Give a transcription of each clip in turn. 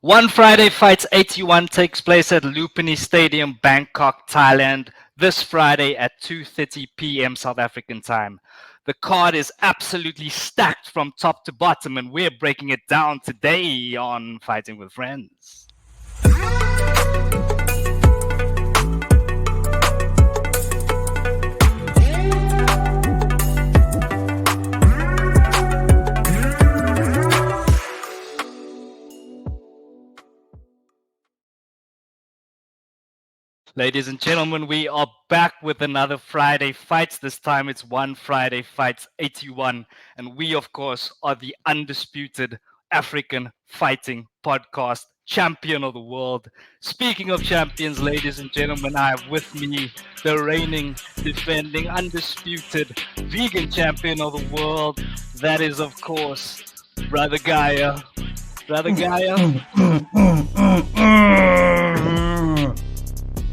One Friday Fights 81 takes place at Lupini Stadium, Bangkok, Thailand, this Friday at 2:30 p.m. South African time. The card is absolutely stacked from top to bottom, and we're breaking it down today on Fighting with Friends. Ladies and gentlemen, we are back with another Friday Fights. This time it's One Friday Fights 81. And we, of course, are the undisputed African fighting podcast champion of the world. Speaking of champions, ladies and gentlemen, I have with me the reigning, defending, undisputed vegan champion of the world. That is, of course, Brother Gaia. Brother Gaia.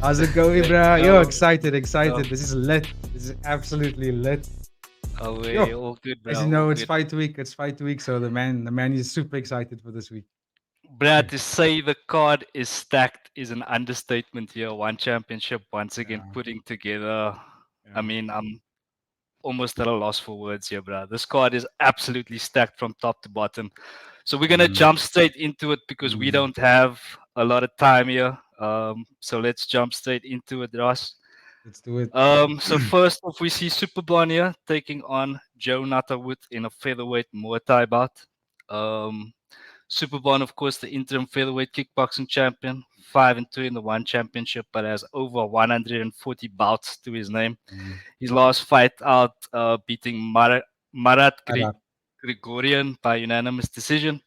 How's it going, bro? Yo, excited. This is lit. This is absolutely lit. Oh, Yo, all good, bro. as you know, all it's good. fight week. So the man is super excited for this week. Brad, to say the card is stacked is an understatement here. One championship once again Yeah, putting together. I yeah. mean, I'm almost at a loss for words here, Brad. This card is absolutely stacked from top to bottom. So we're gonna Mm, jump straight into it because we mm. don't have a lot of time here. So let's jump straight into it, Ross. Let's do it. So first off, we see Superbon here taking on Jo Nattawut in a featherweight Muay Thai bout. Um, Superbon, of course, the interim featherweight kickboxing champion, 5-2 in the one championship, but has over 140 bouts to his name. Mm. His last fight out, beating Marat Arab. Grigorian by unanimous decision.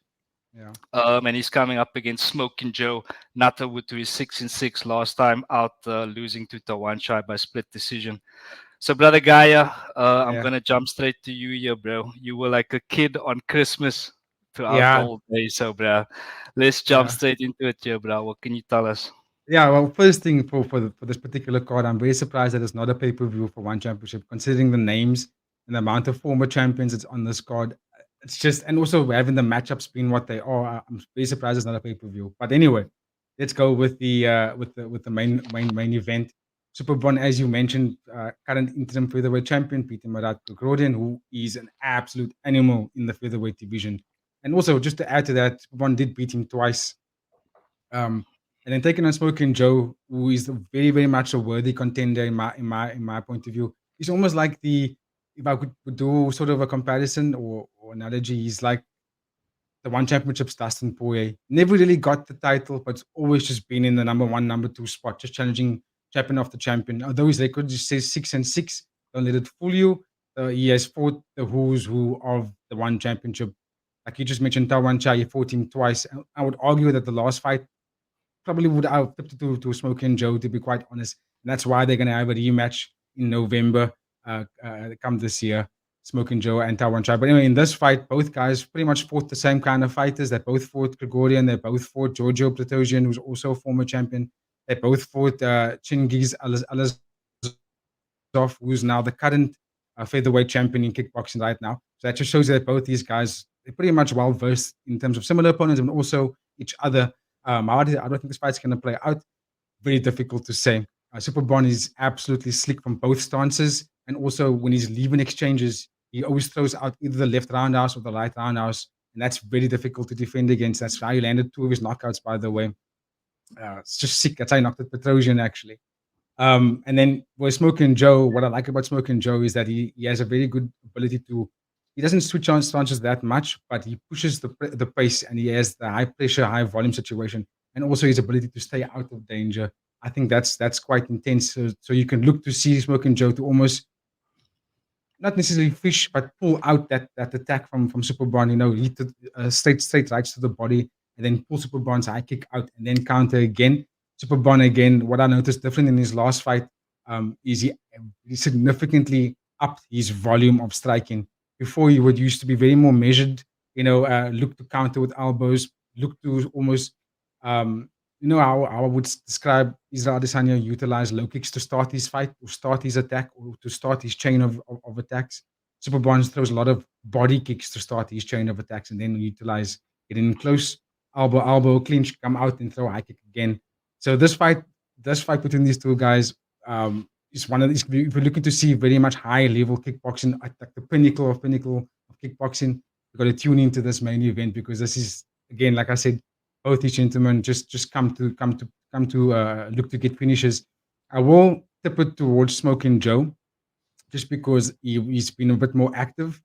Yeah, And he's coming up against Smoking Joe Nattawut, who is 6-6 last time out, losing to Tawan Shai by split decision. So, brother Gaia, I'm yeah, gonna jump straight to you here, bro. You were like a kid on Christmas throughout the yeah, whole day, so, bro, let's jump yeah. straight into it here, bro. What can you tell us? Yeah, well, first thing for this particular card, I'm very surprised that it's not a pay per view for one championship, considering the names and the amount of former champions that's on this card. It's just, and also having the matchups being what they are, I'm very surprised it's not a pay per view. But anyway, let's go with the main event. Superbon, as you mentioned, current interim featherweight champion Peter Marat Grigorian, who is an absolute animal in the featherweight division. And also, just to add to that, Superbon did beat him twice. And then taking on Smoking Joe, who is very, very much a worthy contender in my point of view. He's almost like the, if I could do sort of a comparison or analogy, he's like the one championships Dustin Poirier. Never really got the title, but always just been in the number one, number two spot, just challenging champion after champion. Although his record just says 6-6, don't let it fool you. He has fought the who's who of the one championship. Like you just mentioned, Tawan Chai, he fought him twice. I would argue that the last fight probably would have tipped it to Smoking Joe, to be quite honest. And that's why they're going to have a rematch in November, come this year. Smoking Joe and Tawan Chai. But anyway, in this fight, both guys pretty much fought the same kind of fighters. They both fought Grigorian. They both fought Giorgio Platosian, who's also a former champion. They both fought Chingiz Alazov, who's now the current featherweight champion in kickboxing right now. So that just shows that both these guys, they're pretty much well versed in terms of similar opponents and also each other. I don't think this fight's going to play out. Very difficult to say. Superbon is absolutely slick from both stances. And also, when he's leaving exchanges, he always throws out either the left roundhouse or the right roundhouse. And that's very difficult to defend against. That's how he landed two of his knockouts, by the way. It's just sick. That's how he knocked out Petrosian, actually. And then with Smoking Joe, what I like about Smoking Joe is that he has a very good ability to. He doesn't switch on stances that much, but he pushes the pace and he has the high pressure, high volume situation, and also his ability to stay out of danger. I think that's quite intense. So you can look to see Smoking Joe to almost not necessarily fish, but pull out that attack from Superbon. Hit straight rights to the body, and then pull Superbon's high kick out, and then counter again. Superbon again. What I noticed different in his last fight is he significantly upped his volume of striking. Before he would used to be very more measured. Look to counter with elbows, look to almost how I would describe Israel Adesanya utilize low kicks to start his fight, or start his attack, or to start his chain of attacks. Super Barnes throws a lot of body kicks to start his chain of attacks and then utilize getting close. elbow clinch, come out and throw a high kick again. So this fight between these two guys, is one of these. If you're looking to see very much high level kickboxing, at like the pinnacle of kickboxing, you got to tune into this main event, because this is, again, like I said, both these gentlemen just come to look to get finishes. I will tip it towards Smoking Joe, just because he's been a bit more active,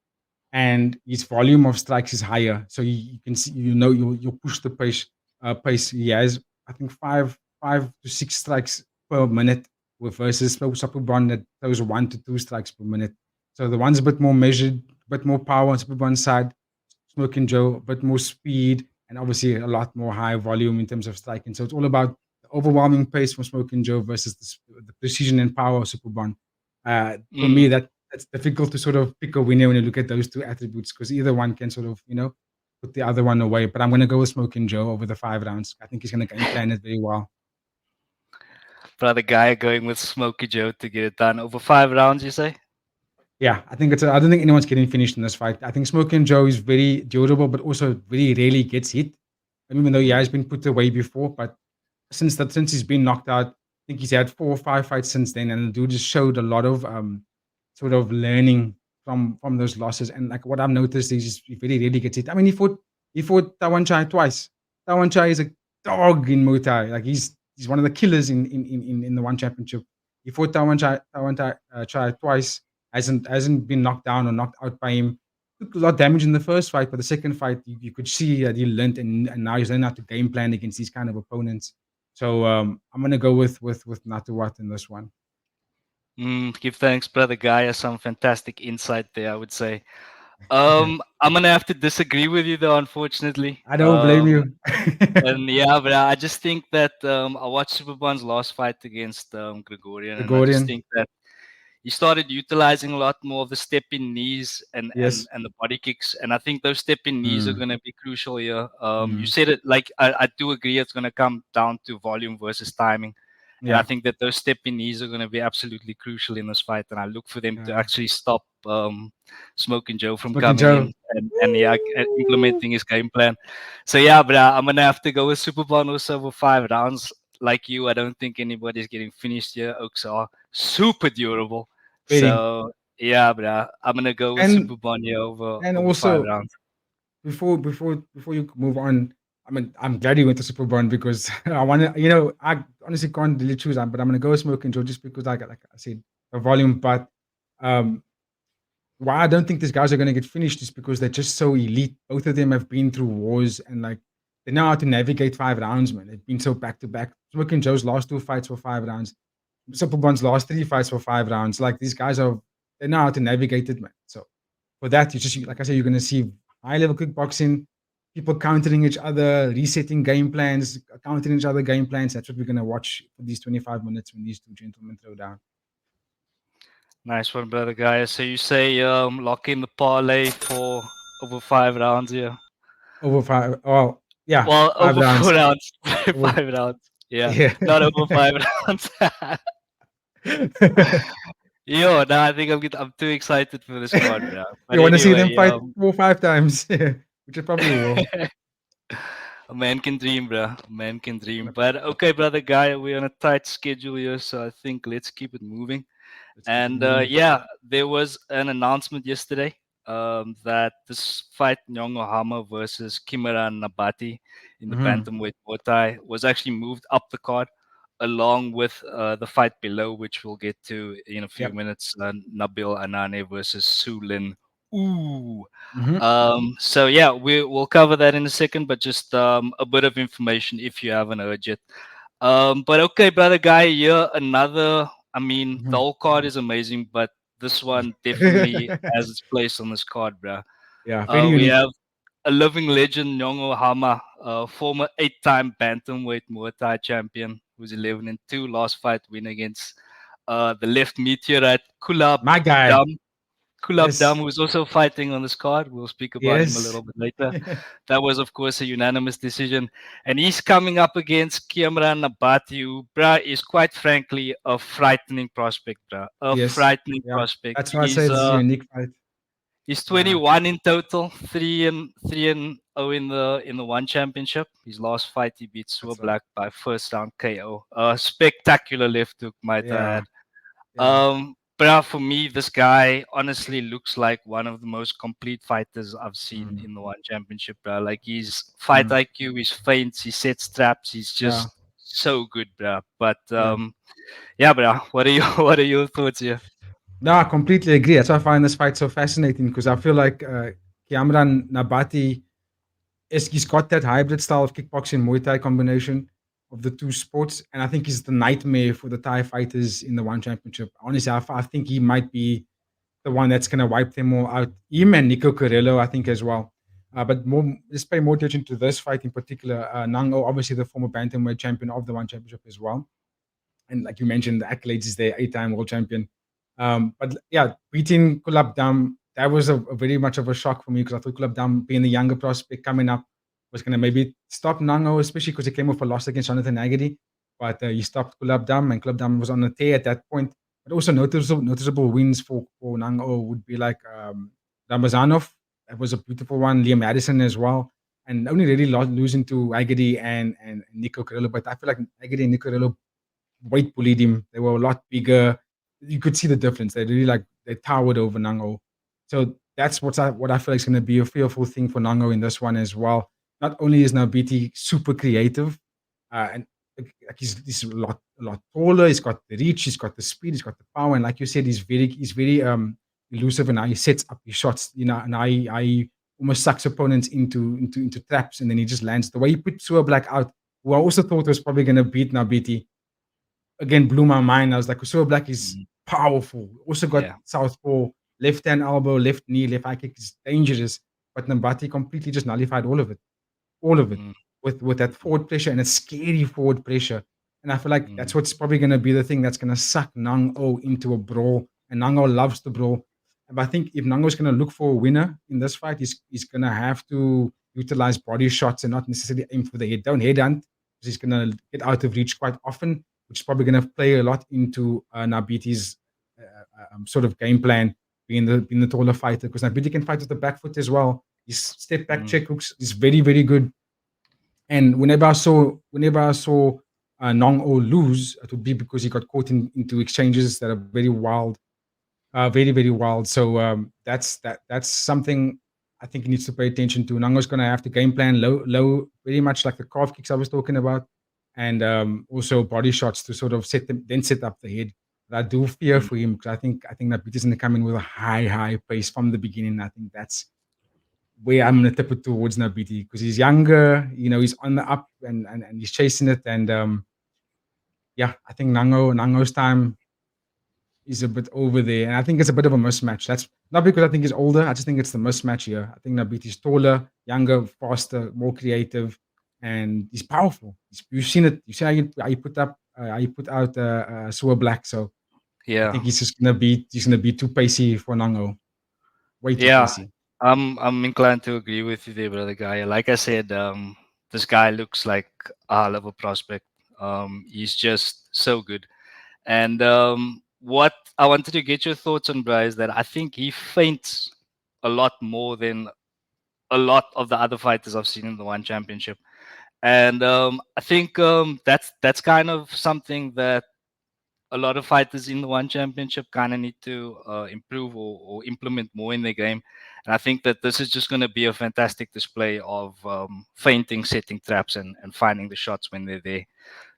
and his volume of strikes is higher. So you can see, you push the pace. He has, I think, five to six strikes per minute, with versus Superbon that throws 1 to 2 strikes per minute. So the one's a bit more measured, a bit more power on Superbon's side. Smoking Joe, a bit more speed, and obviously a lot more high volume in terms of striking. So it's all about the overwhelming pace from Smoking Joe versus the precision and power of Superbon. For me, Mm. that's difficult to sort of pick a winner when you look at those two attributes, because either one can sort of, put the other one away. But I'm going to go with Smoking Joe over the 5 rounds. I think he's going to game plan it very well. Brother Guy going with Smokey Joe to get it done over 5 rounds, you say? Yeah, I think I don't think anyone's getting finished in this fight. I think Smoking Joe is very durable, but also very rarely gets hit. Even though he has been put away before, but since he's been knocked out, I think he's had 4 or 5 fights since then, and the dude just showed a lot of sort of learning from those losses. And like what I've noticed is he very rarely gets hit. I mean, he fought Tawan Chai twice. Tawan Chai is a dog in Muay Thai. Like he's one of the killers in the one championship. He fought Tawan Chai twice. Hasn't been knocked down or knocked out by him. Took a lot of damage in the first fight, but the second fight you could see that he learned, and now he's learning how to game plan against these kind of opponents. So I'm gonna go with Nattawut in this one. Give thanks, brother Guy. Some fantastic insight there, I would say. I'm gonna have to disagree with you though, unfortunately. I don't blame you. And yeah, but I just think that I watched Superbon's last fight against Gregorian, and I just Gregorian, think that he started utilizing a lot more of the step-in knees and yes. and the body kicks, and I think those step-in knees are Mm, going to be crucial here. You mm, said it, like I do agree, it's going to come down to volume versus timing, and I yeah. think that those step-in knees are going to be absolutely crucial in this fight, and I look for them to Uh, actually stop Smoking Joe from Smoking coming Joe. in and yeah, implementing his game plan. So yeah, but I'm gonna have to go with Superbon also for 5 rounds. Like you, I don't think anybody's getting finished here. Oaks are super durable. Very. So yeah, but I'm gonna go with And Superbon here over five also, rounds. before you move on, I mean, I'm glad you went to Superbon, because I want to, I honestly can't really choose, but I'm gonna go Smoking Joe, just because like I said, the volume. But um, why I don't think these guys are gonna get finished is because they're just so elite. Both of them have been through wars, and like they know how to navigate 5 rounds, man. They've been so back to back. Smoking Joe's last 2 fights for 5 rounds. Superbon's last 3 fights for 5 rounds. Like these guys they know how to navigate it, man. So for that, like I said, you're gonna see high level kickboxing, people countering each other, resetting game plans, countering each other game plans. That's what we're gonna watch for these 25 minutes when these two gentlemen throw down. Nice one, brother guy. So you say lock in the parlay for over 5 rounds here. Over 5. Oh, yeah, Well, five over four rounds. rounds, Over, 5 rounds. Yeah, yeah. not over 5 rounds. Yo, no, I think I'm too excited for this card, bro. But You want to see them anyway, fight 4 or 5 times, which is probably will. a man can dream, bro. A man can dream. But okay, brother guy, we're on a tight schedule here, so I think let's keep it moving. Let's keep it And moving. yeah, there was an announcement yesterday that this fight, Nong-O Hama versus Kiamran Nabati in the Hmm. bantamweight Muay Thai, was actually moved up the card, along with the fight below, which we'll get to in a few Yep. minutes. Nabil Anane versus Soe Lin Oo. Hmm. So yeah, we'll cover that in a second, but just a bit of information if you haven't heard yet. But okay, brother guy, yeah, another. I mean, the Hmm. whole card is amazing, but this one definitely has its place on this card, bro. Yeah, very We unique. have a living legend, Nong-O Hama, former 8-time bantamweight Muay Thai champion, who's 11-2, last fight win against the left meteorite My guy. Kulabdam. Yes. Kulabdam, who's also fighting on this card. We'll speak about him a Yes. little bit later. That was, of course, a unanimous decision. And he's coming up against Kiamran Nabati, who, bruh, is quite frankly a frightening prospect, bruh. A Yes. frightening Yeah. prospect. That's why I say it's a unique fight. He's Yeah, 21 in total, 3-0 in the one championship. His last fight, he beat Soe that's a Black by first round KO. Spectacular left hook, might I yeah, add. yeah. But for me, this guy honestly looks like one of the most complete fighters I've seen Mm, in the one championship, bro. Like his fight mm, IQ, his feints, he sets traps. He's yeah, just so good, bro. But yeah. yeah, bro. What are your what are your thoughts here? No, I completely agree. That's why I find this fight so fascinating because I feel like Kiamran Nabati he's got that hybrid style of kickboxing Muay Thai combination of the two sports, and I think he's the nightmare for the Thai fighters in the one championship. Honestly, I think he might be the one that's going to wipe them all out. Him and Nico Carello, I think, as well. But more, let's pay more attention to this fight in particular. Nong-O, obviously the former bantamweight champion of the one championship as well, and like you mentioned, the accolades is there, eight-time world champion. But yeah, beating Kulabdam, that was a very much of a shock for me because I thought Kulabdam, being the younger prospect coming up, was going to maybe stop Nong-O, especially because he came off a loss against Jonathan Agadi. But he stopped Kulabdam, and Kulabdam was on a tear at that point. But also noticeable wins for Nong-O would be like Ramazanov. That was a beautiful one. Liam Addison as well. And only really losing to Agadi and Nico Carello. But I feel like Agadi and Nico Carello weight bullied him. They were a lot bigger. You could see the difference. They really they towered over Nong-O. So that's what I feel like is going to be a fearful thing for Nong-O in this one as well. Not only is Nabiti super creative, and like he's a lot taller. He's got the reach. He's got the speed. He's got the power. And like you said, he's very elusive and how he sets up his shots. You know, and how he almost sucks opponents into traps, and then he just lands. The way he put Sua Black out, who I also thought was probably going to beat Nabiti, again blew my mind. I was like, Soe Black is Mm, powerful. Also got yeah. southpaw, left hand elbow, left knee, left high kick is dangerous. But Nambati completely just nullified all of it Mm, with that mm, forward pressure and a scary forward pressure. And I feel like that's mm, what's probably going to be the thing that's going to suck Nong-O into a brawl. And Nong-O loves the brawl. But I think if Nong-O is going to look for a winner in this fight, he's going to have to utilize body shots and not necessarily aim for the head. Don't head hunt because he's going to get out of reach quite often, which is probably going to play a lot into Nabiti's sort of game plan, being the taller fighter. Because Nabiti can fight with the back foot as well. His step back mm, check hooks is very, very good. And whenever I saw Nong-O lose, it would be because he got caught into exchanges that are very wild, very very wild. So that's something I think he needs to pay attention to. Nong-O's going to have to game plan low, very much like the calf kicks I was talking about, and also body shots to sort of set up the head. But I do fear mm. for him because I think that Peter's going to come in with a high pace from the beginning. I think that's where I'm gonna tip it towards Nabiti because he's younger, he's on the up and he's chasing it. And yeah, I think Nango's time is a bit over there. And I think it's a bit of a mismatch. That's not because I think he's older. I just think it's the mismatch here. I think Nabiti's taller, younger, faster, more creative, and he's powerful. You've seen it. You see how you put out Sewer Black. So I Yeah. think he's gonna be too pacey for Nango. Way too Yeah. pacey. I'm inclined to agree with you there, brother guy. Like I said, this guy looks like a hell of a prospect. He's just so good. And what I wanted to get your thoughts on, Bryce, is that I think he faints a lot more than a lot of the other fighters I've seen in the one championship. And I think that's kind of something that a lot of fighters in the one championship kind of need to improve or implement more in their game. And I think that this is just going to be a fantastic display of feinting, setting traps, and finding the shots when they're there.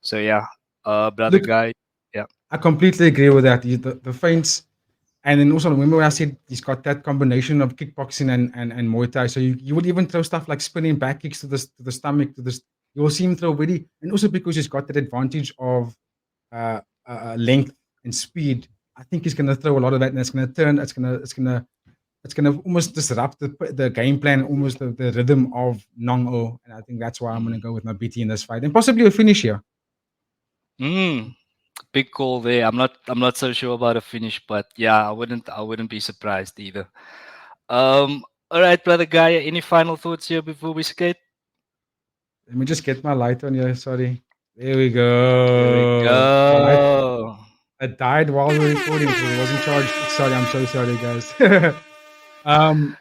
So yeah, brother Look, guy, yeah, I completely agree with that. The feints. And then also remember when I said he's got that combination of kickboxing and Muay Thai. So you would even throw stuff like spinning back kicks to the stomach, you will see him throw really, and also because he's got that advantage of length and speed. I think he's going to throw a lot of that, and it's going to turn. It's going to almost disrupt the game plan, almost the rhythm of Nong-O. And I think that's why I'm going to mm. go with my BT in this fight, and possibly a finish here. Mm, big call there. I'm not so sure about a finish, but yeah, I wouldn't be surprised either. All right, brother guy, any final thoughts here before we skate? Let me just get my light on here. Sorry. There we There we go. My light go. it died while we were recording because it wasn't charged. Sorry, I'm so sorry, guys. Um,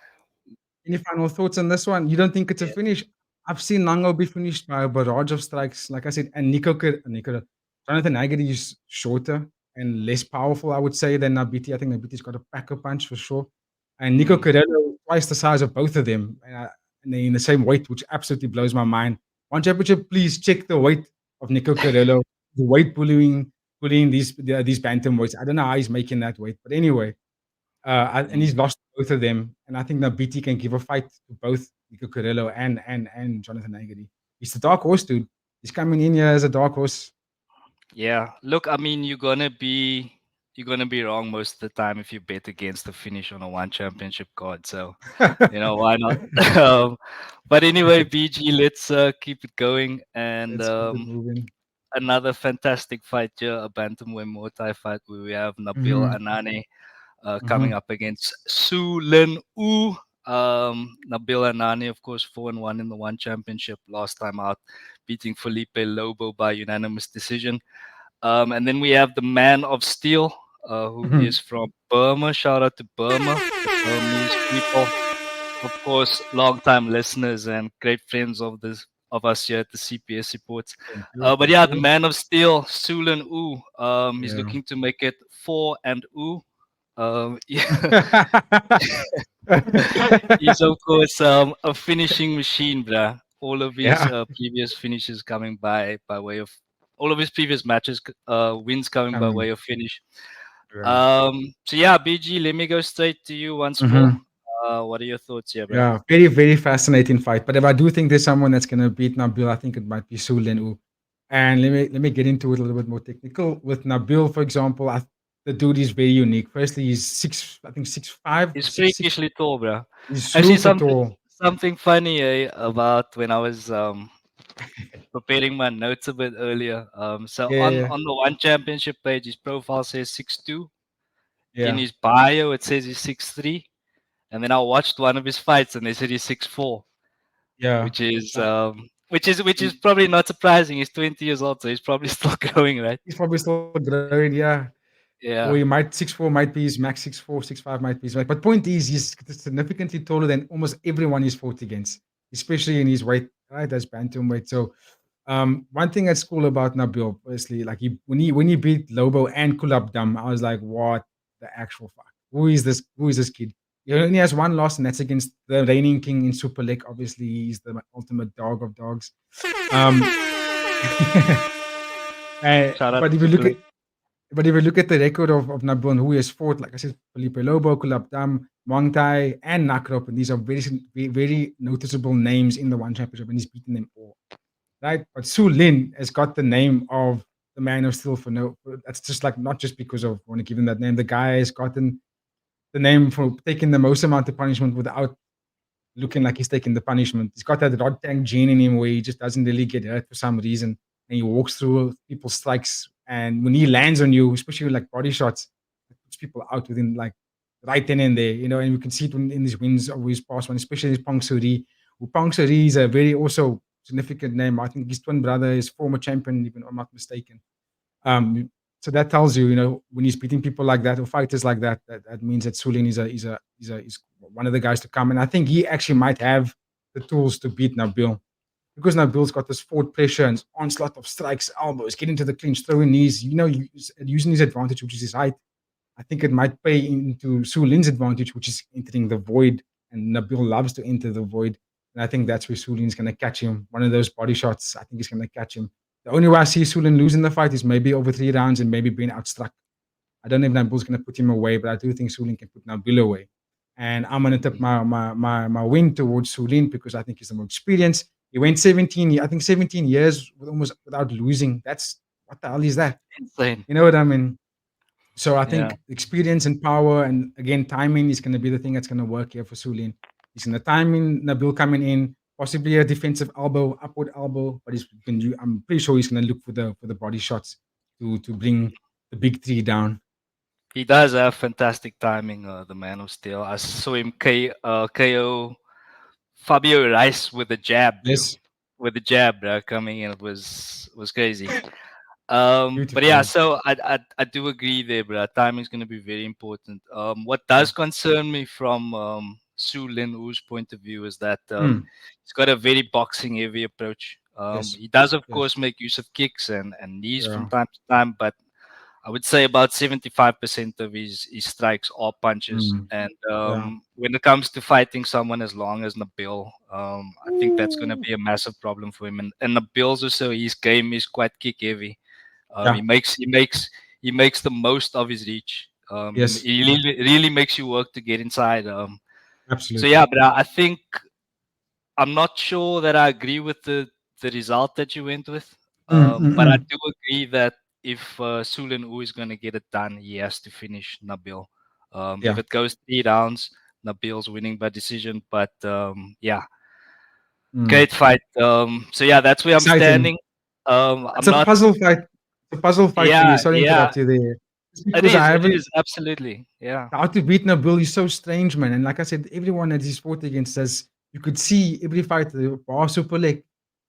any final thoughts on this one? You don't think it's a Yeah. finish? I've seen Nong-O be finished by a barrage of strikes, like I said, and Jonathan Haggerty is shorter and less powerful, I would say, than Nabiti. I think Nabiti's got a packer punch for sure. And Nico Mm, Carello, twice the size of both of them, and they're in the same weight, which absolutely blows my mind. One championship, please check the weight of Nico Carello. The weight bullying these bantamweights. I don't know how he's making that weight, but anyway, and mm. he's lost both of them. And I think that BT can give a fight to both Nico Carello and Jonathan Haggerty. He's the dark horse, dude. He's coming in here as a dark horse. Yeah. Look, I mean, you're gonna be wrong most of the time if you bet against the finish on a one championship card. So, why not? um, but anyway, BG, let's keep it going. And Let's keep it moving. another fantastic fight here, a bantamweight Muay Thai fight where we have Nabil Mhm, Anane coming mhm. up against Soe Lin Oo. Nabil Anani, of course, 4-1 in the one championship last time out, beating Felipe Lobo by unanimous decision. And then we have the Man of Steel, who is Mhm. from Burma. Shout out to Burma, the Burmese people. Of course, long-time listeners and great friends of us here at the CPS Reports. Thank you, But thank yeah, the you. Man of Steel, Soe Lin Oo, he's Yeah. looking to make it 4-0. Yeah, he's of course a finishing machine, bruh. All of his Yeah, previous finishes coming by way of all of his previous matches, wins coming by way coming. of finish. Yeah. So yeah, BG, let me go straight to you once more. Mhm. What are your thoughts here, bruh? Yeah, very, very fascinating fight. But if I do think there's someone that's gonna beat Nabil, I think it might be Soe Lin Oo. And let me get into it a little bit more technical. With Nabil, for example, the dude is very unique. Firstly, he's I think 6'5" or He's 6'6". freakishly tall, bruh. He's Actually, super tall. something funny about when I was preparing my notes a bit earlier. So Yeah, yeah, on the one championship page, his profile says 6'2". In yeah. his bio, it says he's 6'3", and then I watched one of his fights, and they said he's 6'4", Yeah. which is And probably not surprising. He's 20 years old, so he's probably still growing, right? he's probably still growing, yeah. Or Yeah, he might 6'4" might be his max, 6'4", 6'5" might be his max. But point is, he's significantly taller than almost everyone he's fought against, especially in his weight, right? That's bantamweight. So one thing that's cool about Nabil, firstly, like when he beat Lobo and Kulabdam, I was like, what the actual fuck? Who is this? Who is this kid? He only has one loss, and that's against the reigning king in Super League. Obviously, he's the ultimate dog of dogs. Um, shout out but to if you Super look at League. the record of Nabil and who he has fought, like I said, Felipe Lobo, Kulabdam, Muay Thai, and Nakrop, and these are very noticeable names in the one championship, and he's beaten them all, right? But Su Lin has got the name of the Man of Steel for no. That's just like not just because of I want to give him that name. The guy has gotten the name for taking the most amount of punishment without looking like he's taking the punishment. He's got that rod tank gene in him where he just doesn't really get hurt for some reason, and he walks through people's strikes. And when he lands on you, especially with like body shots, it puts people out within like right then and there, And you can see it in his wins over his past one, especially his Pong Suri. Who Pong Suri is a very also significant name. I think his twin brother is former champion, if I'm not mistaken. Um, so that tells you, when he's beating people like that or fighters like that, that means that Sulin is one of the guys to come. And I think he actually might have the tools to beat Nabil because Nabil's got this forward pressure and onslaught of strikes, elbows, getting to the clinch, throwing knees. Using his advantage, which is his height. I think it might play into Sulin's advantage, which is entering the void. And Nabil loves to enter the void. And I think that's where Sulin's going to catch him. One of those body shots, I think he's going to catch him. The only way I see Sulin losing the fight is maybe over 3 rounds and maybe being outstruck. I don't know if Nabil's going to put him away, but I do think Sulin can put Nabil away. And I'm going to tip my win towards Sulin because I think he's the more experienced. He went 17 years almost without losing. That's what the hell is that? Insane. You know what I mean? So I Yeah. think experience and power, and again, timing is going to be the thing that's going to work here for Sulin. He's in the timing, Nabil coming in, possibly a defensive elbow, upward elbow, but I'm pretty sure he's going to look for the body shots to bring the big three down. He does have fantastic timing, the Man of Steel. I saw him KO Fabio Rice with a jab, dude. Yes, With the jab, coming in, it was crazy. But yeah, beautiful. so I do agree there, bro. Timing is going to be very important. What Yeah. does concern me from Soe Lin Oo's point of view is that Mm. he's got a very boxing heavy approach. Yes. He does, of Yes. course, make use of kicks and knees from Yeah. time to time, but I would say about 75% of his strikes are punches. Mm. And Yeah. when it comes to fighting someone as long as Nabil, I think that's going to Ooh. be a massive problem for him. And Nabil's also, his game is quite kick heavy. Yeah. He makes the most of his reach. Yes. He really makes you work to get inside. So Absolutely. yeah, but I think I'm not sure that I agree with the result that you went with. Mm, mm, But I mm. do agree that if Soe Lin Oo is going to get it done, he has to finish Nabil. If Yeah. it goes 3 rounds, Nabil's winning by decision. But yeah, Mm. great fight. So yeah, that's where I'm Exciting. standing. It's I'm a not. puzzle fight. It's a puzzle fight for Yeah, me. Sorry to yeah, interrupt you there. It's it because I is. It haven't is absolutely. Yeah, how to beat Nabil is so strange, man. And like I said, everyone that he's fought against us, you could see every fight, the Bar Super Leg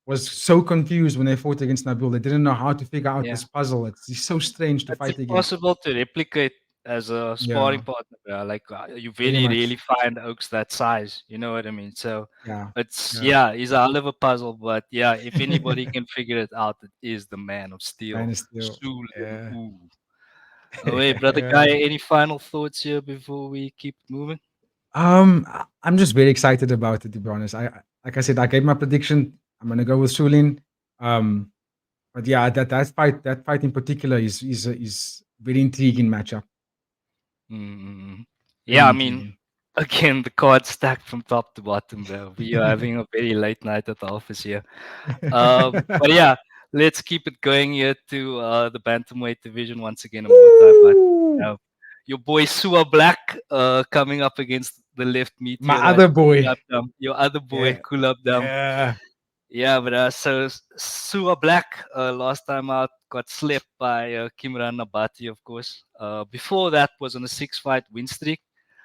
was so confused when they fought against Nabil. They didn't know how to figure out yeah. this puzzle. It's so strange to It's fight against. impossible to replicate as a sparring Yeah, partner. Like you very very much. rarely find oaks that size. You know what I mean? So Yeah, it's yeah. yeah, he's a hell of a puzzle. But yeah, if anybody can figure it out, it is the man of Man steel, is still. Soe Lin Yeah. Oo. Oh, hey, brother guy, any final thoughts here before we keep moving? I'm just very excited about it, to be honest. Like I said, I gave my prediction. I'm gonna go with Sulin. Um, but yeah, that fight in particular is very intriguing matchup. Mm-hmm. Very Yeah, I mean, intriguing. again, the card's stacked from top to bottom, bro. We are having a very late night at the office here. But yeah, let's keep it going here to the bantamweight division once again. A Muay Thai, but Woo! your boy Sua Black coming up against the left My meteorite other boy. Kulabdam. Your other boy Yeah, Kulabdam. yeah, Yeah, but so Sua Black last time out got slept by Kiamran Nabati, of course. Before that was on a 6-fight win streak.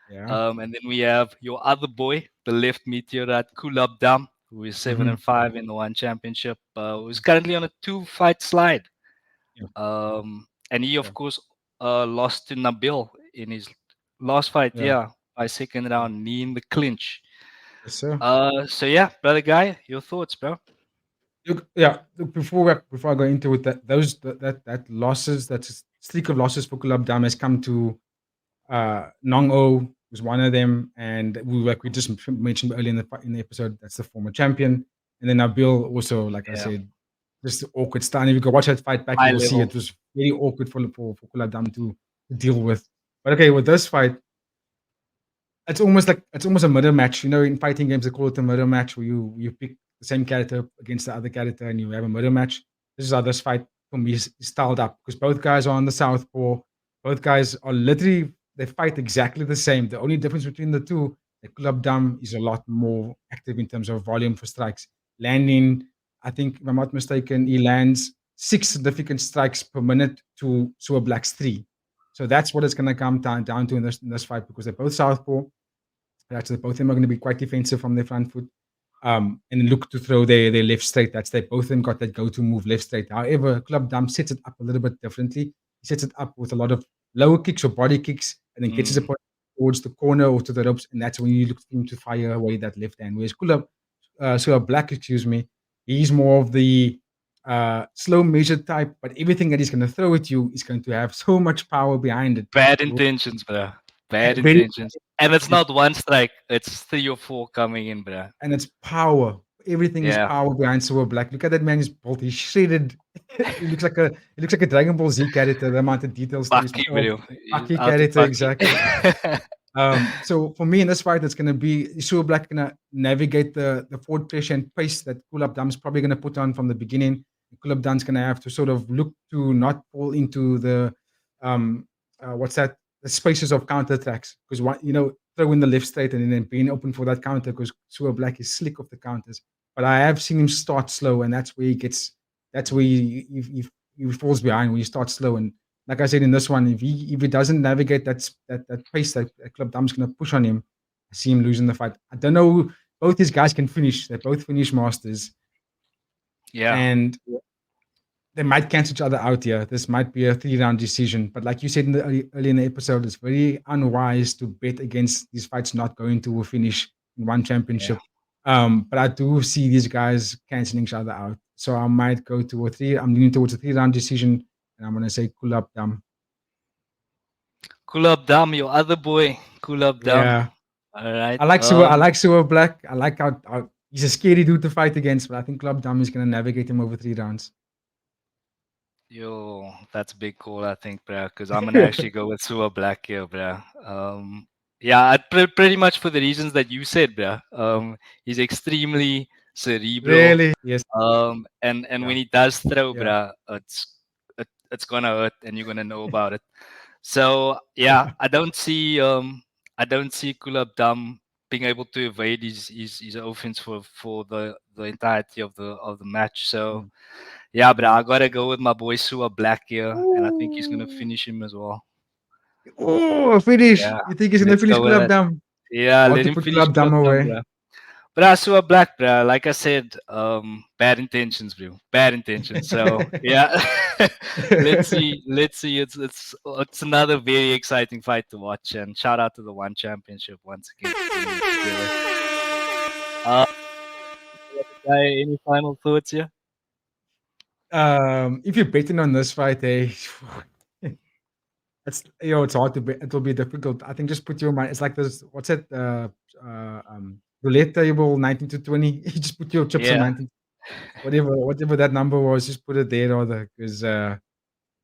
yeah. And then we have your other boy, the left meteorite Kulabdam, who is seven Mhm. and five in the one championship, who's currently on a 2-fight slide. Yeah, And he, yeah, of course, lost to Nabil in his last fight, yeah, yeah, by second yeah. round, knee in the clinch. Yes, sir. So yeah, brother guy, your thoughts, bro? Look, yeah. Look, before I go into it, that losses, that streak of losses for Club Dam has come to Nong-O was one of them, and we just mentioned earlier in the episode. That's the former champion, and then Nabil also, like I Yeah, said, just awkward start. And if you go watch that fight back, you high will see level. it was very awkward for Kulabdam to deal with. But okay, with this fight, it's almost a mirror match. In fighting games they call it a mirror match where you pick the same character against the other character and you have a mirror match. This is how this fight for me is styled up because both guys are on the southpaw. Both guys are literally they fight exactly the same. The only difference between the two, the Club Dam is a lot more active in terms of volume for strikes. Landing, I think if I'm not mistaken, he lands 6 significant strikes per minute to Sewer Black's 3. So that's what it's going to come down to in this fight because they're both southpaw. Actually, both of them are going to be quite defensive from their front foot, and look to throw their left straight. That's they both of them got that go-to move left straight. However, Club Dam sets it up a little bit differently. He sets it up with a lot of lower kicks or body kicks, and then gets his Mm, opponent towards the corner or to the ropes, and that's when you look for him to fire away that left hand. Whereas Black, excuse me, he's more of the slow measured type, but everything that he's going to throw at you is going to have so much power behind it. bad intentions, bro. Bad Very intentions. And it's not one strike; it's 3 or 4 coming in, bro. and it's power. Everything is Yeah, power behind Silver Black. Look at that man, he's built. He's shredded. He looks like a Dragon Ball Z character. The amount of details to his Bucky, or bro. He's Aki out to character, Bucky. exactly. So for me in this fight, it's gonna be Silver Black gonna navigate the forward pressure and pace that Kulabdam's probably gonna put on from the beginning. Kulabdam's gonna have to sort of look to not fall into the um what's that the spaces of counter attacks because throw in the left straight and then being open for that counter because Silver Black is slick off the counters. But I have seen him start slow, and that's where he gets. That's where he falls behind when he starts slow. And like I said in this one, if he doesn't navigate that pace that Club Dam's going to push on him, I see him losing the fight. I don't know. Both these guys can finish. They both finish masters, Yeah. and they might cancel each other out here. This might be a 3 round decision. But like you said in the early in the episode, it's very unwise to bet against these fights not going to a finish in one Yeah. championship. But I do see these guys canceling each other out. So I might go to a three. I'm leaning towards a 3 round decision, and I'm gonna say Kulabdam. Kulabdam, your other boy, Kulabdam. Yeah, All right. I like Sewer. I like Sewer Black. I like how he's a scary dude to fight against, but I think Kulabdam is gonna navigate him over 3 rounds. Yo, that's a big call, I think, bro. Because I'm gonna actually go with Sua Black here, bro. Yeah, pretty much for the reasons that you said, bro. He's extremely cerebral. Really? Yes. And Yeah. when he does throw, Yeah. bro, it's gonna hurt, and you're gonna know about it. So yeah, I don't see Kulab Dam being able to evade his offense for the entirety of the match. So Mm. yeah, but I gotta go with my boy Sua Black here, and I think he's gonna Ooh. finish him as well. Oh, finish. Yeah, You think he's gonna let's finish go with Club it. Dam? Yeah, About let to him put finish Club Dam Kulab Dam, away. bro. But I saw black, bro. Like I said, bad intentions, bro. Bad intentions. So yeah, let's see. It's another very exciting fight to watch, and shout out to the One Championship once again for putting it together. Uh, guy, any final thoughts here? If you're betting on this fight, it's hard to bet. It will be difficult. I think just put your mind. It's like this. What's it? Roulette table 19 to 20. You just put your chips on Yeah, 19, whatever that number was. Just put it there, or because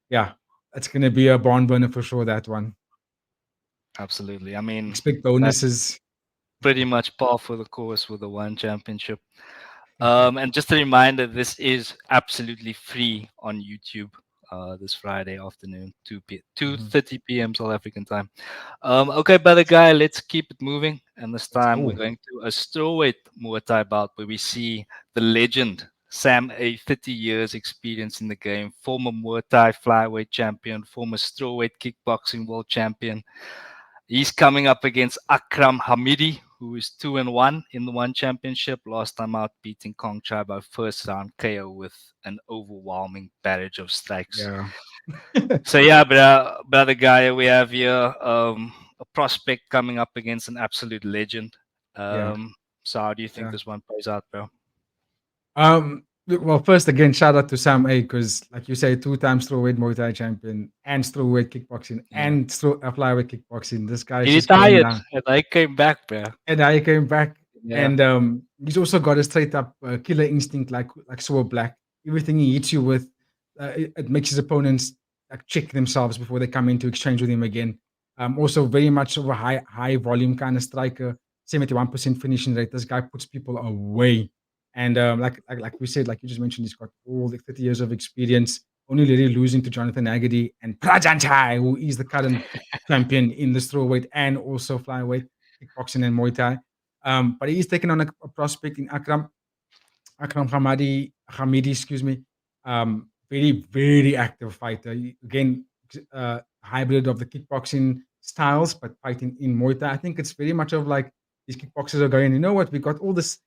yeah, it's gonna be a barn burner for sure. That one. absolutely. I mean, Expect that's bonuses. pretty much par for the course with the One Championship. And just a reminder, this is absolutely free on YouTube this Friday afternoon, Mhm. 2:30 p.m. South African time. Okay, brother guy, let's keep it moving. And this Let's time we're go. going to a strawweight Muay Thai bout where we see the legend, Sam, a 30 years experience in the game, former Muay Thai flyweight champion, former strawweight kickboxing world champion. He's coming up against Akram Hamidi, who is 2-1 in the One Championship. Last time out, beating Kong Chai by first round KO with an overwhelming barrage of strikes. Yeah. So yeah, brother guy, we have here a prospect coming up against an absolute legend. Yeah. So how do you think Yeah. this one plays out, bro? Well, first again, shout out to Sam A because, like you say, 2 times strawweight Muay Thai champion and strawweight kickboxing Yeah, and flyweight kickboxing. This guy is he just going retired down. and I came back, bro. And I came back, Yeah, and he's also got a straight up killer instinct, like Saw Black. Everything he hits you with, it makes his opponents like check themselves before they come into exchange with him again. Also very much of a high volume kind of striker, 71% finishing rate. This guy puts people away, and like we said, like you just mentioned, he's got all the 30 years of experience. Only really losing to Jonathan Agadi and Prajanchai, who is the current champion in the strawweight and also flyweight kickboxing and Muay Thai. But he's taken on a prospect in Akram Hamidi, excuse me. Very, very active fighter. Again, hybrid of the kickboxing styles, but fighting in Muay Thai. I think it's very much of like these kickboxers are going, you know what, we got all this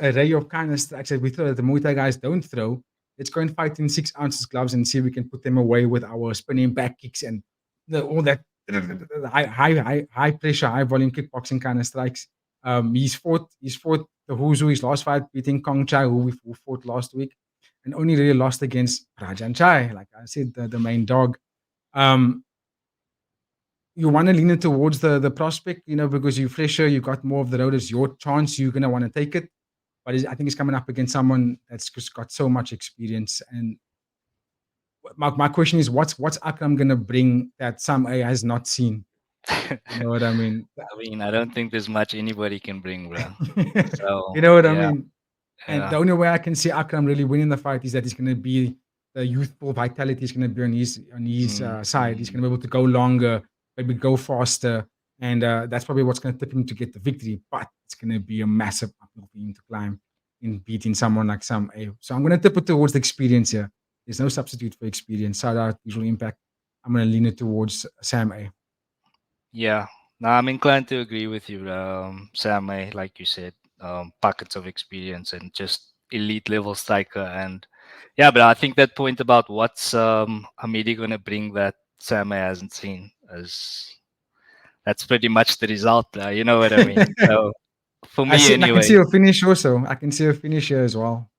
array of kind of strikes that we throw that the Muay Thai guys don't throw. Let's go and fight in 6 ounces gloves and see if we can put them away with our spinning back kicks and all that high pressure, high volume kickboxing kind of strikes. He's fought the who's who his last fight, beating Kong Chai, who fought last week, and only really lost against Rajan Chai, like I said, the main dog. Um, you want to lean it towards the prospect, because you're fresher, you got more of the road. It's your chance. You're gonna want to take it. But I think he's coming up against someone that's just got so much experience. And my question is, what's Akram gonna bring that some A has not seen? You know what I mean? I mean, I don't think there's much anybody can bring, bro. So You know what I yeah, mean? And yeah. the only way I can see Akram really winning the fight is that he's going to be the youthful vitality is going to be on his side. He's Mm. going to be able to go longer, maybe go faster, and that's probably what's going to tip him to get the victory. But it's going to be a massive uphill for him to climb in beating someone like Sam A. So I'm going to tip it towards the experience here. There's no substitute for experience. Shout out visual impact. I'm going to lean it towards Sam A. Yeah, no, I'm inclined to agree with you, Sam. Like you said, pockets of experience and just elite level striker. And Yeah, but I think that point about what's Hamidi gonna bring that Sam hasn't seen is that's pretty much the result. You know what I mean? So for I me, see, and I can see anyway. a finish also. I can see a finish here as well.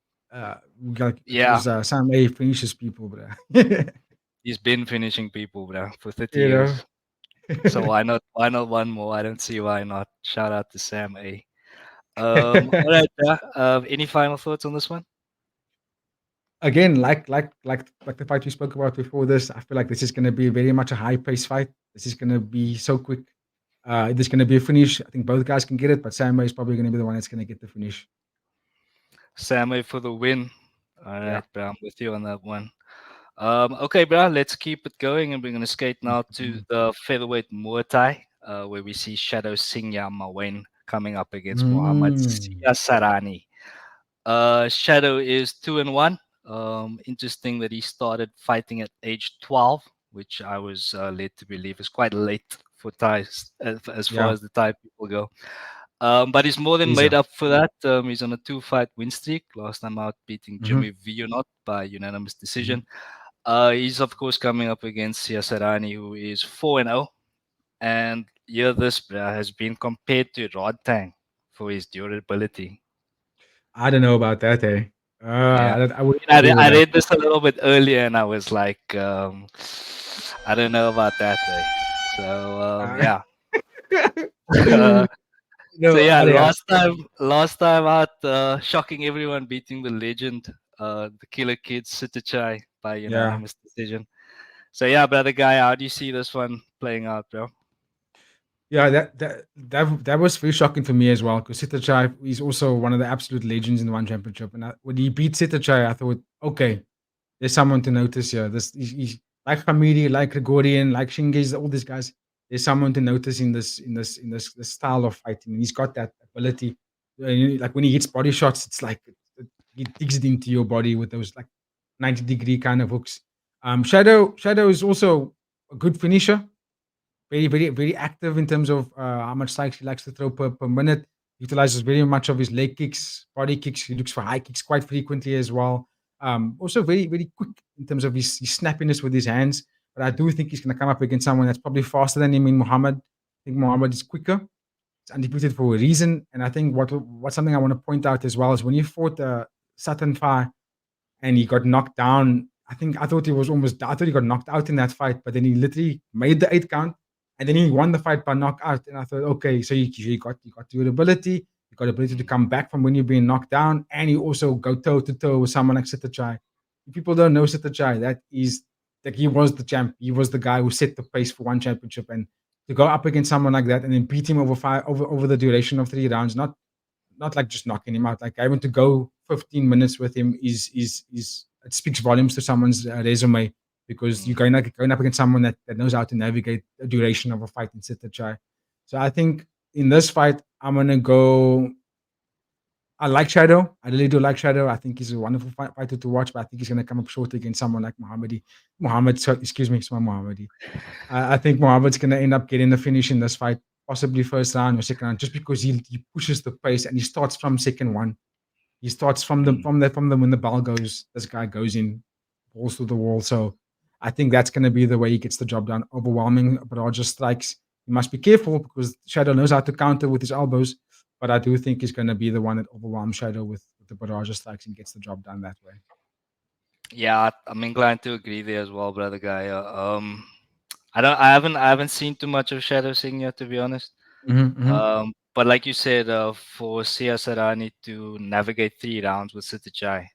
Like Yeah, because Sam A finishes people, but he's been finishing people, bro, for 30 you know. years. So why not? Why not one more? I don't see why not. Shout out to Sam A. All right. Any final thoughts on this one? Again, like the fight we spoke about before this, I feel like this is going to be very much a high pace fight. This is going to be so quick. There's going to be a finish. I think both guys can get it, but Sam is probably going to be the one that's going to get the finish. Sam A for the win. All Yeah. right, bro. I'm with you on that one. Okay, bro. Let's keep it going, and we're gonna skate now to the featherweight Muay Thai, where we see Shadow Singya Mawen coming up against Muhammad Mm. Siasarani. Shadow is 2-1. Interesting that he started fighting at age 12, which I was led to believe is quite late for Thais as far Yeah. as the Thai people go. But he's more than made Visa. up for that. He's on a 2-fight win streak. Last time out, beating Mm-hmm. Jimmy Vionot by unanimous Mm-hmm. decision. He's of course coming up against Siasarani, who is 4-0, and here this has been compared to Rodtang for his durability. I don't know about that, eh? Yeah, I wouldn't I, agree with I that. read this a little bit earlier, and I was like, I don't know about that. So Uh, yeah. So no, yeah, yeah, last time out, shocking everyone, beating the legend, the Killer Kid Sitachai by yeah. unanimous decision. So yeah, brother guy, how do you see this one playing out, bro? Yeah, that was very shocking for me as well because Sitachai is also one of the absolute legends in the One Championship. And when he beat Sitachai, I thought, okay, there's someone to notice here. He's like Hamidi, like Gregorian, like Shingiz, all these guys. There's someone to notice in this style of fighting. And he's got that ability. Like when he hits body shots, it's like he digs it into your body with those like 90-degree kind of hooks. Shadow is also a good finisher, very active in terms of how much strikes he likes to throw per minute. Utilizes very much of his leg kicks, body kicks. He looks for high kicks quite frequently as well. Also very quick in terms of his snappiness with his hands. But I do think he's going to come up against someone that's probably faster than him in Muhammad. I think Muhammad is quicker. It's undisputed for a reason. And I think what's something I want to point out as well is when he fought Satan Fa and he got knocked down. I thought he got knocked out in that fight, but then he literally made the 8 count, and then he won the fight by knockout. And I thought, okay, so you got durability, you got ability to come back from when you're being knocked down, and you also go toe to toe with someone like Sitachai. If people don't know Sitachai, that is like he was the champ. He was the guy who set the pace for one championship, and to go up against someone like that and then beat him over the duration of 3 rounds, not like just knocking him out. Like having to go 15 minutes with him is it speaks volumes to someone's resume because you're Mm. going up against someone that knows how to navigate the duration of a fight and sit the try. So I think in this fight, I'm gonna go. I like Shadow. I really do like Shadow. I think he's a wonderful fighter to watch, but I think he's gonna come up short against someone like excuse me, it's my Muhammadi. I think Muhammad's going to end up getting the finish in this fight, possibly first round or second round, just because he pushes the pace and he starts from second one. He starts Mm. from the when the ball goes, this guy goes in, balls to the wall. So I think that's going to be the way he gets the job done. Overwhelming, but Roger strikes. He must be careful because Shadow knows how to counter with his elbows. But I do think he's going to be the one that overwhelms Shadow with the barrage strikes and gets the job done that way. Yeah, I'm inclined to agree there as well, brother guy. I haven't seen too much of Shadow Singh yet, to be honest. Mm-hmm. But like you said, for Siasarani to navigate 3 rounds with Sitichai,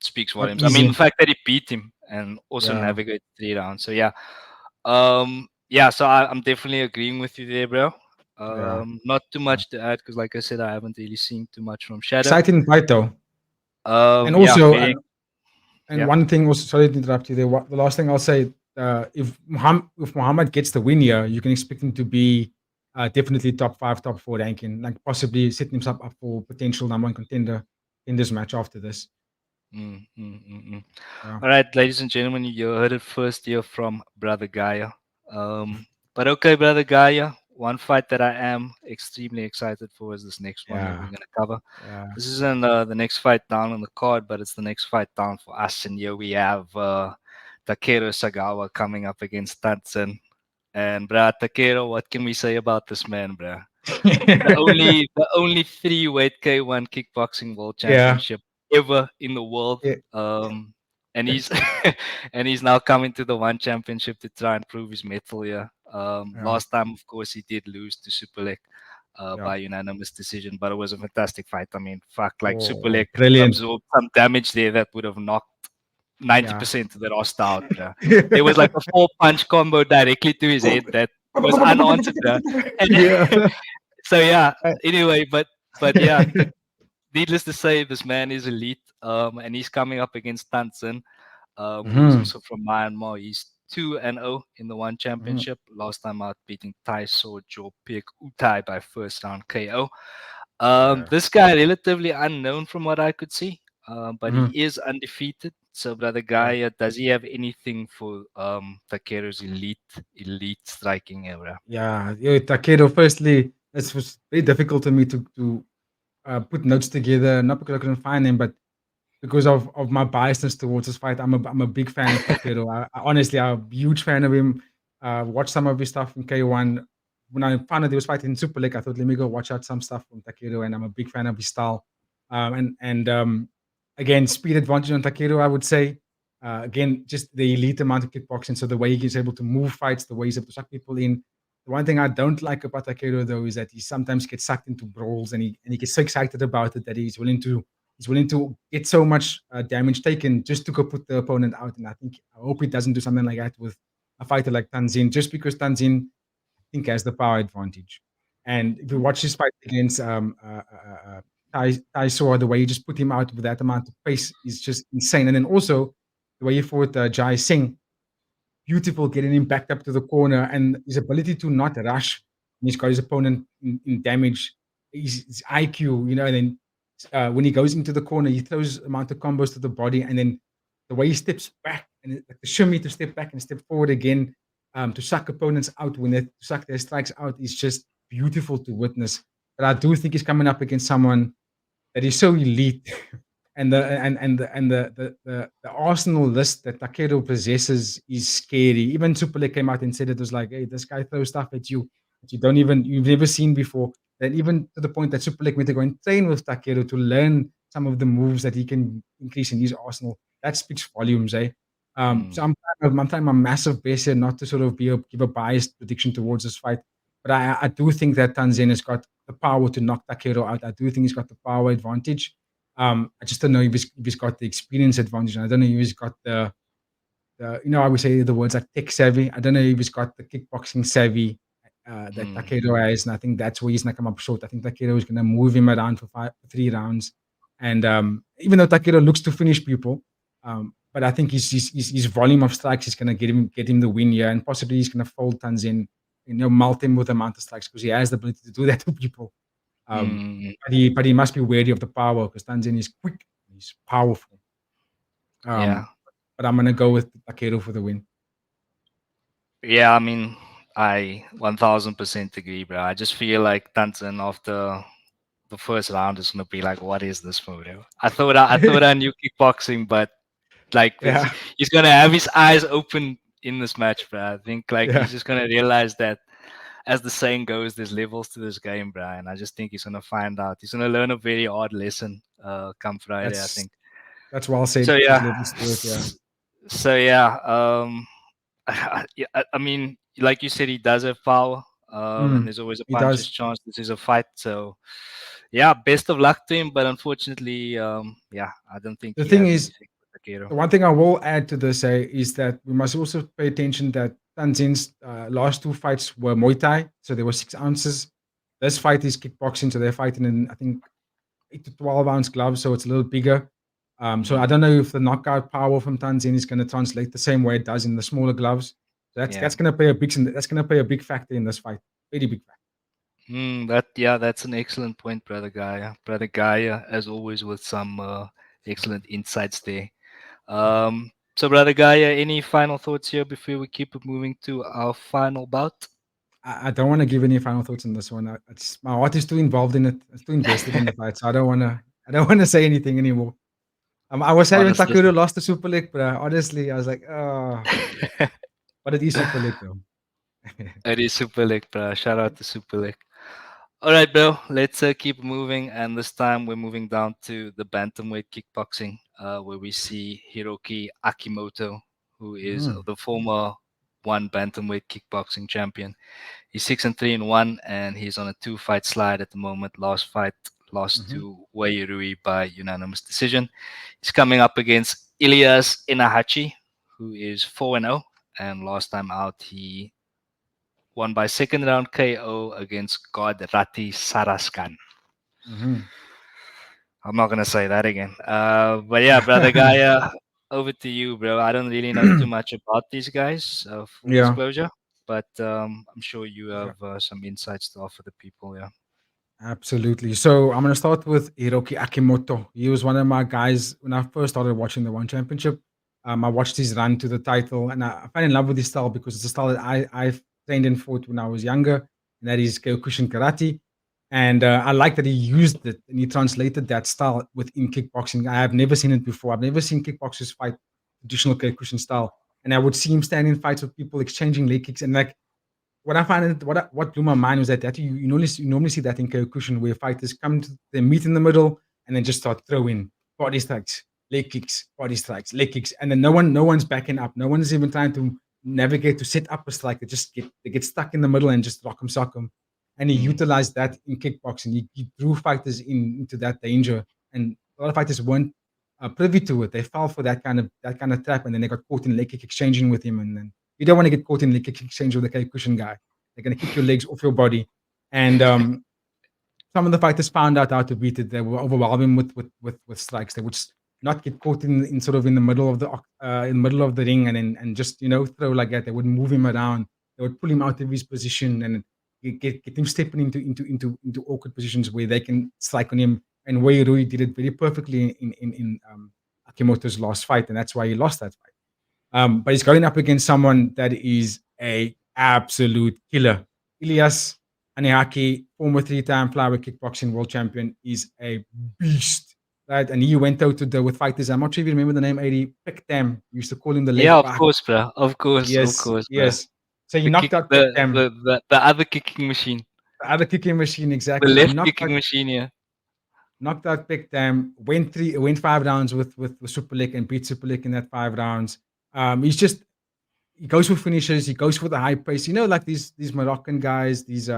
speaks Not volumes. I mean, the easy. fact that he beat him and also Yeah. navigate 3 rounds. So yeah, yeah. So I'm definitely agreeing with you there, bro. Yeah. Not too Yeah. much to add because, like I said, I haven't really seen too much from Shadow. Exciting fight though. And Yeah, also, very, and yeah. one thing also, sorry to interrupt you there. The last thing I'll say, if Muhammad gets the win here, you can expect him to be definitely top five, top four ranking, like possibly setting himself up for potential number one contender in this match after this. Mm, mm, mm, mm. Yeah. All right, ladies and gentlemen, you heard it first here from Brother Gaia. But okay, Brother Gaia, one fight that I am extremely excited for is this next one that Yeah, we're gonna cover. yeah. This isn't the next fight down on the card, but it's the next fight down for us. And here we have Takeru Segawa coming up against Thant Zin. And bruh, Takeru, what can we say about this man, bruh? The only three weight K1 kickboxing world Yeah, championship ever in the world. yeah, And he's and he's now coming to the one championship to try and prove his mettle here. yeah, Last time, of course, he did lose to Superlek yeah. by unanimous decision, but it was a fantastic fight. I mean, fuck, like Oh, Superlek brilliant. absorbed some damage there that would have knocked Yeah. 90% of the roster out, bruh. There was like a four punch combo directly to his head that was unanswered, bruh. And Yeah. so yeah. I- Anyway, but yeah, needless to say, this man is elite. And he's coming up against Thant Zin, who is Mhm, also from Myanmar. He's 2-0 in the one mhm, championship. Last time out beating Thai Saw Jo Utai by first round KO. yeah, This guy relatively unknown from what I could see, but he mhm, is undefeated. So, brother yeah. guy, does he have anything for Takeru's elite striking era? Yeah, yo, Takedo, firstly, it was very difficult for me to put notes together, not because I couldn't find them, but because of my biasness towards this fight. I'm a big fan of Takedo. I honestly, I'm a huge fan of him. Watched some of his stuff in K1. When I found out he was fighting in Super League, I thought, let me go watch out some stuff from Takedo, and I'm a big fan of his style. And again, speed advantage on Takedo, I would say. Again, just the elite amount of kickboxing, so the way he's able to move fights, the way he's able to suck people in. The one thing I don't like about Takedo though is that he sometimes gets sucked into brawls, and he gets so excited about it that he's willing to get so much damage taken just to go put the opponent out. And I hope he doesn't do something like that with a fighter like Thant Zin, just because Thant Zin, I think, has the power advantage. And if you watch his fight against Tai Soa, the way he just put him out with that amount of pace is just insane. And then also the way he fought Jai Singh, beautiful, getting him backed up to the corner, and his ability to not rush when he's got his opponent in damage, his IQ, and then when he goes into the corner, he throws amount of combos to the body, and then the way he steps back and like the shimmy to step back and step forward again, to suck opponents out when they suck their strikes out is just beautiful to witness. But I do think he's coming up against someone that is so elite, and the Arsenal list that Takedo possesses is scary. Even Superle came out and said it was like, hey, this guy throws stuff at you that you've never seen before. And even to the point that Superle went to go and train with Takedo to learn some of the moves that he can increase in his arsenal. That speaks volumes, eh? So Mm, I'm trying my massive best here not to sort of give a biased prediction towards this fight, but I do think that Thant Zin has got the power to knock Takedo out. I do think he's got the power advantage. I just don't know if he's got the experience advantage. And I don't know if he's got I would say the words like tech savvy. I don't know if he's got the kickboxing savvy that mm, Takedo has. And I think that's where he's going to come up short. I think Takedo is going to move him around for 3 rounds. And even though Takedo looks to finish people, but I think his volume of strikes is going to get him the win here. And possibly he's going to fold Thant Zin, mult him with the amount of strikes because he has the ability to do that to people. Um, mm, but he must be wary of the power because Thant Zin is quick, he's powerful. yeah, But I'm gonna go with Takeru for the win. yeah. I mean, I 1000% agree, bro. I just feel like Tanzan after the first round is gonna be like, what is this photo? I thought I knew kickboxing, but like this, Yeah, he's gonna have his eyes open in this match, bro. I think like yeah. he's just gonna realize that, as the saying goes, there's levels to this game, bro. And I just think he's gonna find out. He's gonna learn a very hard lesson come Friday, I That's think. that's well So said. There's yeah, levels to it. Yeah. so yeah. Yeah, I mean, like you said, he does have power, and Mm, there's always a he puncher's does. chance. This is a fight, so yeah, best of luck to him. But unfortunately, yeah, I don't think The he thing has is, anything with Takeru. the one thing I will add to this is that we must also pay attention that Tanzin's last two fights were Muay Thai, so there were 6 ounces. This fight is kickboxing, so they're fighting in I think 8 to 12 ounce gloves, so it's a little bigger. So I Mm, don't know if the knockout power from Tanzin is going to translate the same way it does in the smaller gloves. That's yeah. going to play a big factor in this fight, very big factor. That's an excellent point, brother Gaia. Brother Gaia, as always, with some excellent insights there. So, brother Gaia, any final thoughts here before we keep it moving to our final bout? I don't want to give any final thoughts on this one. My heart is too involved in it. It's too invested in the fight, so I don't want to. I don't want to say anything anymore. I was sad when Honestly, Takeru lost the Super League, but honestly, I was like, oh, but it is Super League though. it is Super League, bro. Shout out to Super League. All right, bro. Let's keep moving, and this time we're moving down to the bantamweight kickboxing, where we see Hiroki Akimoto, who is Mhm, the former one bantamweight kickboxing champion. He's 6-3-1, and he's on a two-fight slide at the moment. Last fight lost mhm, to Wei Rui by unanimous decision. He's coming up against Ilias Enahachi, who is 4-0, and last time out he won by second round KO against God Rati Saraskan. mhm. I'm not gonna say that again. But yeah, brother guy, over to you, bro. I don't really know too much about these guys, full Yeah. disclosure, but I'm sure you Yeah. have some insights to offer the people. Yeah. Absolutely. So I'm going to start with Hiroki Akimoto. He was one of my guys when I first started watching the One Championship. I watched his run to the title, and I fell in love with his style because it's a style that I've trained and fought when I was younger, and that is Kyokushin karate. And I like that he used it and he translated that style within kickboxing. I have never seen it before. I've never seen kickboxers fight traditional Kyokushin style, and I would see him stand in fights with people exchanging leg kicks, and like what I find it, what blew my mind was that you normally see that in Kyokushin where fighters come to they meet in the middle and then just start throwing body strikes, leg kicks, body strikes, leg kicks, and then no one's backing up. No one's even trying to navigate to set up a strike. They get stuck in the middle and just rock 'em, sock 'em. And he Mm, utilized that in kickboxing. He drew fighters into that danger, and a lot of fighters weren't privy to it. They fell for that kind of trap, and then they got caught in leg kick exchanging with him, and then you don't want to get caught in the kick exchange with a K cushion guy. They're going to kick your legs off your body. And some of the fighters found out how to beat it. They were overwhelming with strikes. They would not get caught in sort of in the middle of the ring and just throw like that. They would move him around. They would pull him out of his position and get him stepping into awkward positions where they can strike on him. And Wei Rui did it very perfectly in Akimoto's last fight, and that's why he lost that fight. But he's going up against someone that is a absolute killer. Ilias Anehaki, former three-time flyweight kickboxing world champion, is a beast, right? And he went out with fighters. I'm not sure if you remember the name, 80 Pektam. We used to call him the yeah, left of back. course, bro. Of Yes, course, bro. yes. So he The knocked kick, out the Pektam, the the, the other kicking machine, the other kicking machine, the exactly. He left knocked kicking out machine. Yeah. knocked out Pektam, went 5 rounds with Super League and beat Super League in that 5 rounds. He goes for finishes. He goes for the high pace. Like these Moroccan guys, these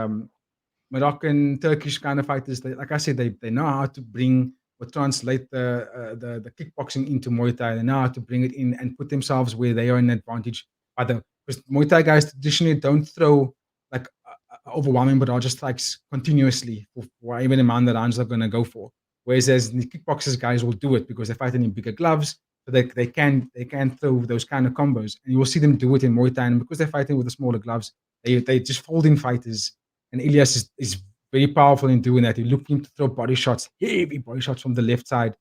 Moroccan, Turkish kind of fighters. Like I said, they know how to bring or translate the kickboxing into Muay Thai. They know how to bring it in and put themselves where they are in advantage. Because Muay Thai guys traditionally don't throw like overwhelming barrage strikes continuously for even amount of rounds they're going to go for. Whereas the kickboxers guys will do it because they're fighting in bigger gloves, so they can throw those kind of combos, and you will see them do it in Muay Thai. And because they're fighting with the smaller gloves, they just fold in fighters. And Ilias is very powerful in doing that. He's looking to throw body shots, heavy body shots from the left side.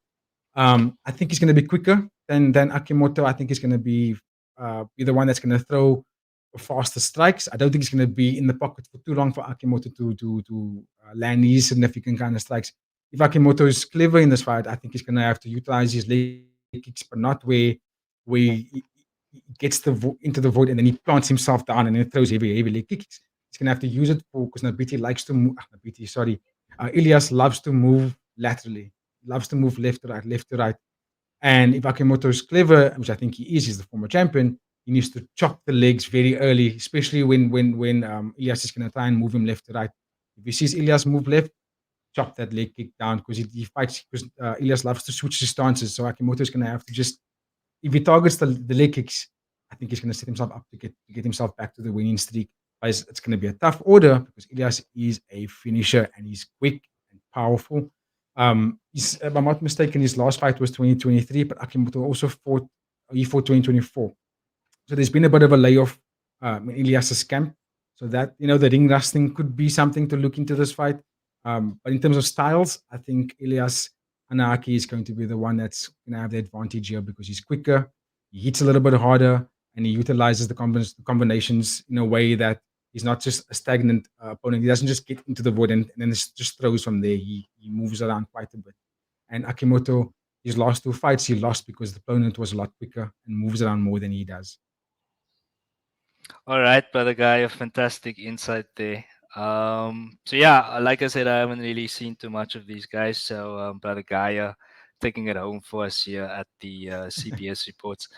I think he's going to be quicker than Akimoto. I think he's going to be the one that's going to throw faster strikes. I don't think he's going to be in the pocket for too long for Akimoto to land these significant kind of strikes. If Akimoto is clever in this fight, I think he's going to have to utilize his leg kicks, but not where he gets into the void and then he plants himself down and then throws heavy leg kicks. He's going to have to use it for because Nabiti likes to move. Nabiti, sorry, Ilias loves to move laterally, loves to move left to right. And if Akimoto is clever, which I think he is, he's the former champion. He needs to chop the legs very early, especially when Ilias is going to try and move him left to right. If he sees Ilias move left, chop that leg kick down because he fights because Ilias loves to switch his stances. So Akimoto is going to have to just if he targets the leg kicks, I think he's going to set himself up to get himself back to the winning streak. But it's going to be a tough order because Ilias is a finisher and he's quick and powerful. If I'm not mistaken, his last fight was 2023, but Akimoto also fought 2024. So there's been a bit of a layoff in Ilias's camp. So that the ring rusting could be something to look into this fight. But in terms of styles, I think Ilias Anaki is going to be the one that's going to have the advantage here because he's quicker, he hits a little bit harder, and he utilizes the combinations in a way that He's not just a stagnant opponent. He doesn't just get into the wood and then just throws from there. He moves around quite a bit. And Akimoto, his last two fights, he lost because the opponent was a lot quicker and moves around more than he does. All right, brother guy, a fantastic insight there. So yeah, like I said, I haven't really seen too much of these guys. So brother Gaia taking it home for us here at the CBS reports.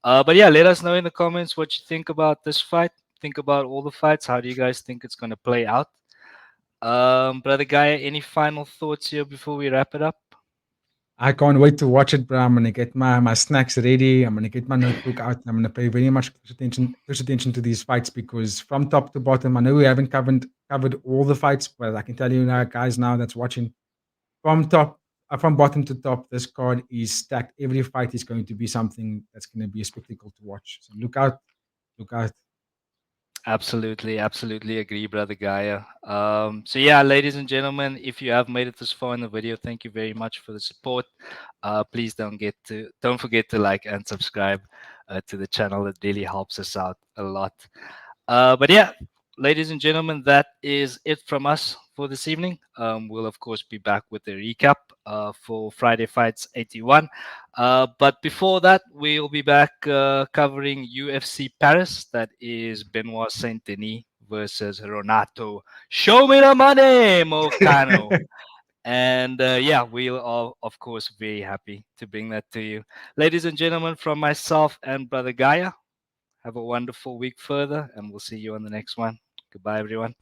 But yeah, let us know in the comments what you think about this fight. Think about all the fights. How do you guys think it's going to play out? Brother Gaia, any final thoughts here before we wrap it up? I can't wait to watch it, bro. I'm gonna get my snacks ready. I'm gonna get my notebook out. I'm gonna pay very much close attention to these fights because from top to bottom, I know we haven't covered all the fights, but I can tell you now, guys, now that's watching from bottom to top, this card is stacked. Every fight is going to be something that's going to be a spectacle to watch. So look out, look out. Absolutely, absolutely agree, brother Gaia. So yeah, ladies and gentlemen, if you have made it this far in the video, thank you very much for the support. Please don't forget to like and subscribe to the channel. It really helps us out a lot. But yeah, ladies and gentlemen, that is it from us for this evening. We'll of course be back with a recap for Friday Fights 81. But before that, we'll be back covering UFC Paris. That is Benoit Saint Denis versus Renato. Show me the money, Mocano. And yeah, we are, of course, very happy to bring that to you. Ladies and gentlemen, from myself and Brother Gaia, have a wonderful week further, and we'll see you on the next one. Goodbye, everyone.